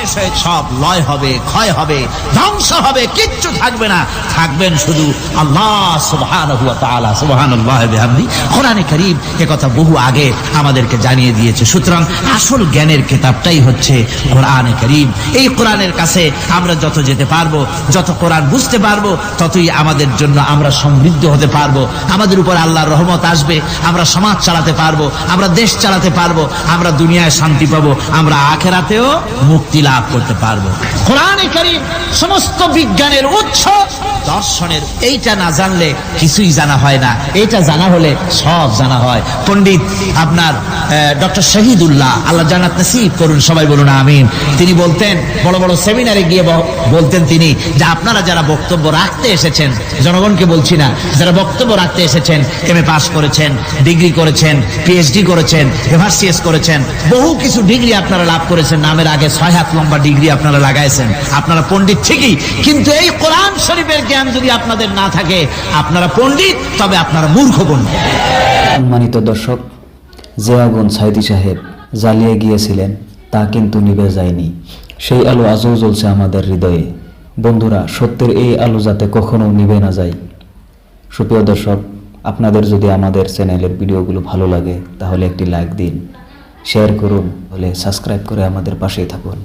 শেষ হয়ে সব লয় হবে, ক্ষয় হবে, ধ্বংস হবে, কিচ্ছু থাকবে না। থাকবেন শুধু আল্লাহ সুবহানাহু ওয়া তাআলা। সুবহানাল্লাহি ওয়া বিহামদি। কোরআনে কারীম এ কথা বহু আগে আমাদেরকে জানিয়ে দিয়েছে। সুতরাং আসল জ্ঞানের কিতাবটাই হচ্ছে কোরআনে কারীম। এই কোরআনের কাছে আমরা যত যেতে পারবো, যত কোরআন বুঝতে পারবো, ততই আমাদের জন্য আমরা সমৃদ্ধ হতে পারবো। আমাদের উপর আল্লাহর রহমত আসবে, আমরা সমাজ চালাতে পারবো, আমরা দেশ চালাতে পারবো, আমরা দুনিয়ায় শান্তি পাবো, আমরা আখিরাতেও মুক্তি লাভ করতে পারবো। কোরআনে কারীম সমস্ত বিজ্ঞানের উৎস, দর্শনের। এইটা না জানলে কিছুই জানা হয় না, এটা জানা হলে সব জানা হয়। পণ্ডিত আপনার ডক্টর শহীদুল্লাহ, আল্লাহ জান্নাত নসিব করুন, সবাই বলুন আমিন। তিনি বলতেন, বড় বড় সেমিনারে গিয়ে বলতেন তিনি, যে আপনারা যারা বক্তব্য রাখতে এসেছেন, জনগণকে বলছি না, যারা বক্তব্য রাখতে এসেছেন, এমএ পাস করেছেন, ডিগ্রি করেছেন, পিএইচডি করেছেন, এভারসিএস করেছেন, বহু কিছু ডিগ্রি আপনারা লাভ করেছেন, নামের আগে 6 হাত লম্বা ডিগ্রি আপনারা লাগাইছেন, আপনারা পণ্ডিত ঠিকই, কিন্তু এই কোরআন শরীফের জ্ঞান যদি আপনাদের না থাকে, আপনারা পণ্ডিত, তবে আপনারা মূর্খ পণ্ডিত। সম্মানিত দর্শক, যে আগুন সাইদি সাহেব জ্বালিয়ে গিয়েছিলেন তা কিন্তু নিভে যায়নি। সেই আলো আজও জ্বলছে আমাদের হৃদয়ে। বন্ধুরা, সত্যের এই আলো যাতে কখনো নিভে না যায়। সুপ্রিয় দর্শক, আপনাদের যদি আমাদের চ্যানেলের ভিডিওগুলো ভালো লাগে তাহলে একটি লাইক দিন, শেয়ার করুন, হলে সাবস্ক্রাইব করে আমাদের পাশেই থাকুন।